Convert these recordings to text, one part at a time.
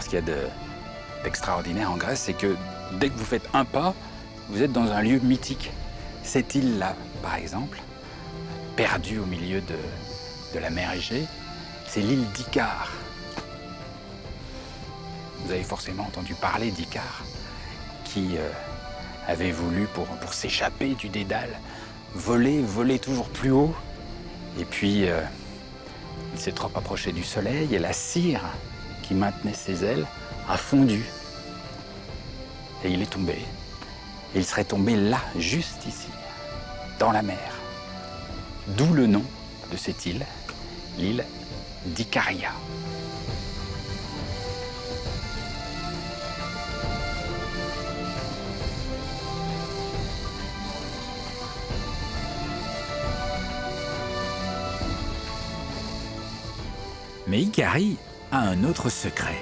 ce qu'il y a d'extraordinaire en Grèce, c'est que dès que vous faites un pas, vous êtes dans un lieu mythique. Cette île-là, par exemple, perdue au milieu de la mer Égée, c'est l'île d'Icare. Vous avez forcément entendu parler d'Icare, qui avait voulu, pour s'échapper du Dédale, voler toujours plus haut. Et puis, il s'est trop approché du soleil et la cire qui maintenait ses ailes a fondu. Et il est tombé. Et il serait tombé là, juste ici, dans la mer. D'où le nom de cette île, l'île d'Icaria. Mais Icari a un autre secret.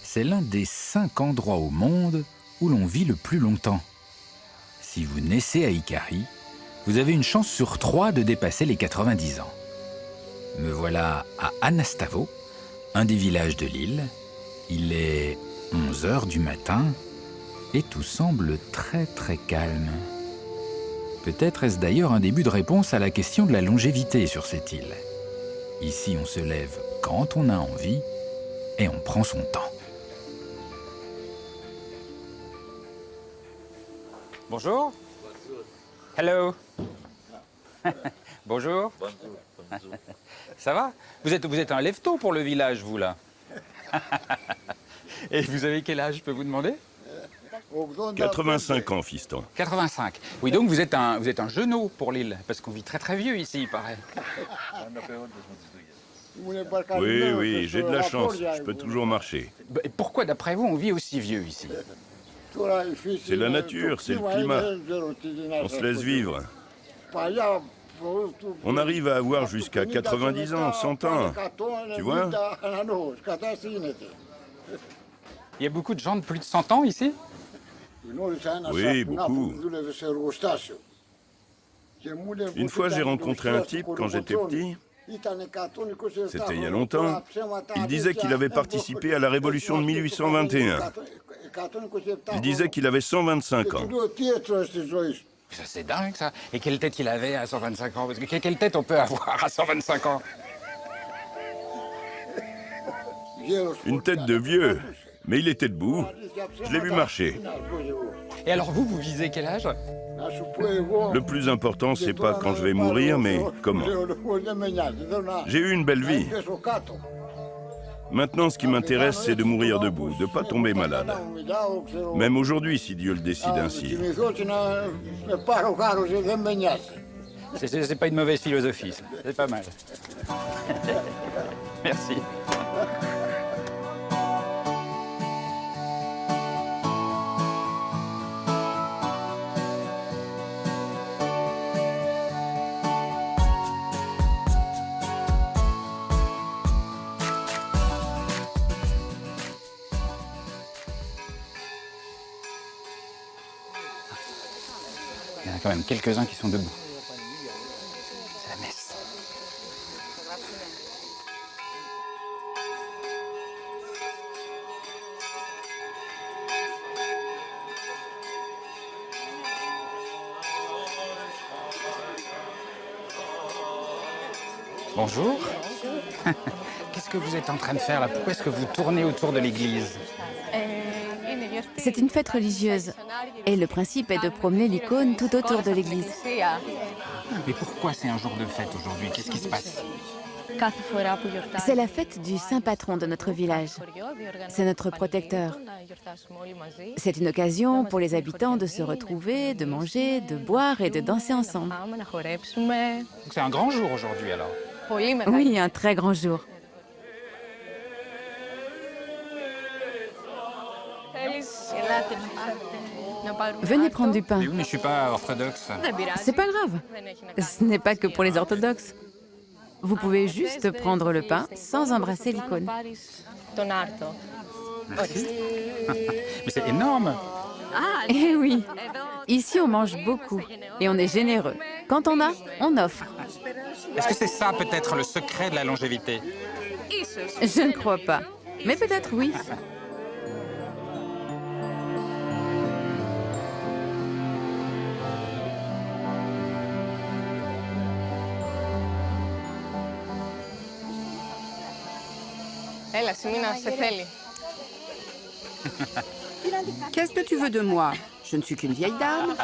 C'est l'un des 5 endroits au monde où l'on vit le plus longtemps. Si vous naissez à Icari, vous avez une chance sur 3 de dépasser les 90 ans. Me voilà à Anastavo, un des villages de l'île. Il est 11 h du matin et tout semble très très calme. Peut-être est-ce d'ailleurs un début de réponse à la question de la longévité sur cette île. Ici, on se lève quand on a envie et on prend son temps. Bonjour. Hello. Bonjour. Ça va? Vous êtes un lève-tôt pour le village, vous, là. Et vous avez quel âge, je peux vous demander? 85 ans, fiston. 85. Oui, donc vous êtes un genou pour l'île, parce qu'on vit très très vieux ici, il paraît. Oui, j'ai de la chance. Je peux toujours marcher. Et pourquoi, d'après vous, on vit aussi vieux ici? C'est la nature, c'est le climat. On se laisse vivre. On arrive à avoir jusqu'à 90 ans, 100 ans. Tu vois? Il y a beaucoup de gens de plus de 100 ans ici? Oui, beaucoup. Une fois, j'ai rencontré un type quand j'étais petit. C'était il y a longtemps. Il disait qu'il avait participé à la révolution de 1821. Il disait qu'il avait 125 ans. Ça, c'est dingue, ça. Et quelle tête il avait à 125 ans? Parce que quelle tête on peut avoir à 125 ans? Une tête de vieux. Mais il était debout. Je l'ai vu marcher. Et alors vous visez quel âge? Le plus important, c'est pas quand je vais mourir, mais comment. J'ai eu une belle vie. Maintenant, ce qui m'intéresse, c'est de mourir debout, de ne pas tomber malade. Même aujourd'hui, si Dieu le décide ainsi. C'est pas une mauvaise philosophie, ça. C'est pas mal. Merci. Il y en a quand même quelques-uns qui sont debout. C'est la messe. Bonjour. Qu'est-ce que vous êtes en train de faire là? Pourquoi est-ce que vous tournez autour de l'église? C'est une fête religieuse et le principe est de promener l'icône tout autour de l'église. Mais pourquoi c'est un jour de fête aujourd'hui? Qu'est-ce qui se passe? C'est la fête du saint patron de notre village. C'est notre protecteur. C'est une occasion pour les habitants de se retrouver, de manger, de boire et de danser ensemble. Donc c'est un grand jour aujourd'hui alors? Oui, un très grand jour. Venez prendre du pain. Mais oui, mais je suis pas orthodoxe. C'est pas grave. Ce n'est pas que pour les orthodoxes. Vous pouvez juste prendre le pain sans embrasser l'icône. Merci. Mais c'est énorme. Eh oui, ici on mange beaucoup et on est généreux. Quand on a, on offre. Est-ce que c'est ça peut-être le secret de la longévité? Je ne crois pas, mais peut-être oui. Qu'est-ce que tu veux de moi? Je ne suis qu'une vieille dame.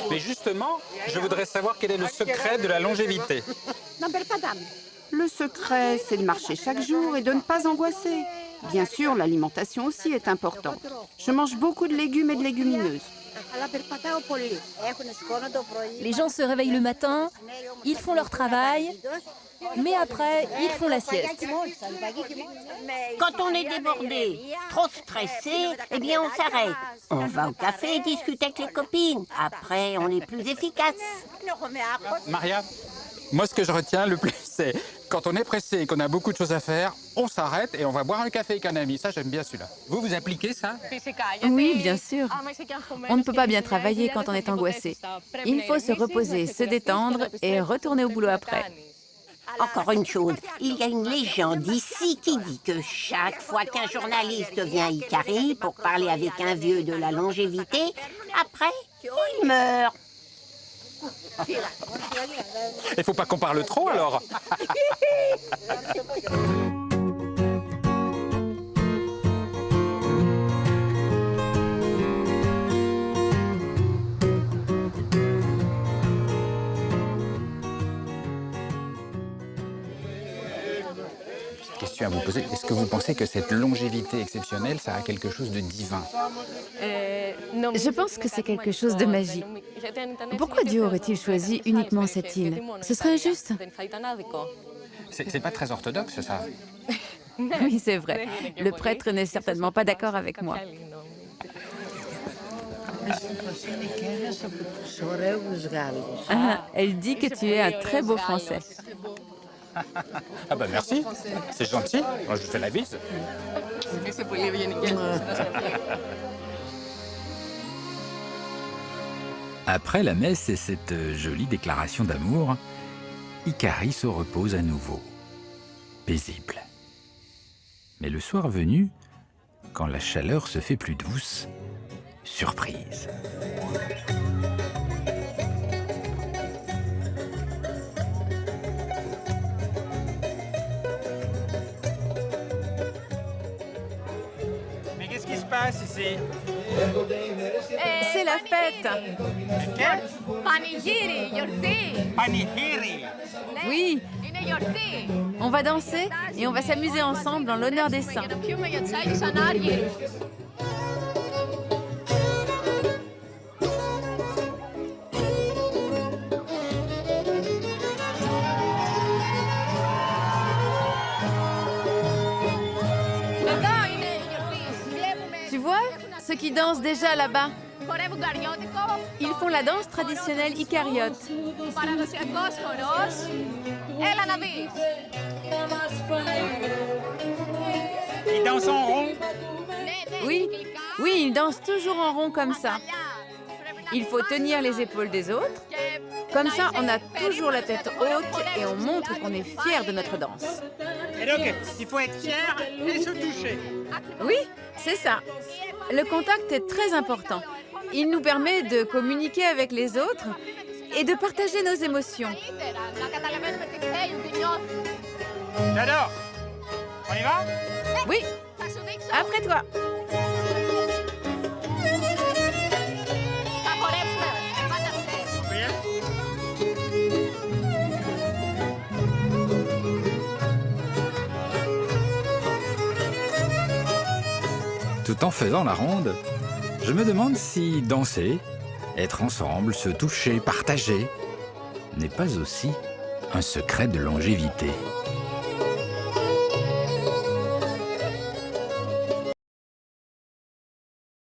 Mais justement, je voudrais savoir quel est le secret de la longévité. Le secret, c'est de marcher chaque jour et de ne pas angoisser. Bien sûr, l'alimentation aussi est importante. Je mange beaucoup de légumes et de légumineuses. Les gens se réveillent le matin, ils font leur travail, mais après, ils font la sieste. Quand on est débordé, trop stressé, eh bien on s'arrête. On va au café et discute avec les copines. Après, on est plus efficace. Maria, moi ce que je retiens le plus, c'est quand on est pressé et qu'on a beaucoup de choses à faire, on s'arrête et on va boire un café avec un ami. Ça, j'aime bien celui-là. Vous appliquez ça? Oui, bien sûr. On ne peut pas bien travailler quand on est angoissé. Il faut se reposer, se détendre et retourner au boulot après. Encore une chose, il y a une légende ici qui dit que chaque fois qu'un journaliste vient à Icari pour parler avec un vieux de la longévité, après, il meurt. Il faut pas qu'on parle trop alors. Question à vous poser. Est-ce que vous pensez que cette longévité exceptionnelle, ça a quelque chose de divin? Je pense que c'est quelque chose de magique. Pourquoi Dieu aurait-il choisi uniquement cette île? Ce serait injuste. C'est pas très orthodoxe, ça. Oui, c'est vrai. Le prêtre n'est certainement pas d'accord avec moi. Ah, elle dit que tu es un très beau Français. Ah bah merci, c'est gentil. Moi, je vous fais la bise. Après la messe et cette jolie déclaration d'amour, Icari se repose à nouveau, paisible. Mais le soir venu, quand la chaleur se fait plus douce, surprise. Mais qu'est-ce qui se passe ici? C'est la fête! Panihiri. Oui, on va danser et on va s'amuser ensemble en l'honneur des saints. Tu vois, ceux qui dansent déjà là-bas, ils font la danse traditionnelle icariote. Ils dansent en rond. Oui, oui, ils dansent toujours en rond comme ça. Il faut tenir les épaules des autres. Comme ça, on a toujours la tête haute et on montre qu'on est fier de notre danse. Et donc, il faut être fier et se toucher. Oui, c'est ça. Le contact est très important. Il nous permet de communiquer avec les autres et de partager nos émotions. J'adore. On y va? Oui, après toi. Tout en faisant la ronde, je me demande si danser, être ensemble, se toucher, partager, n'est pas aussi un secret de longévité.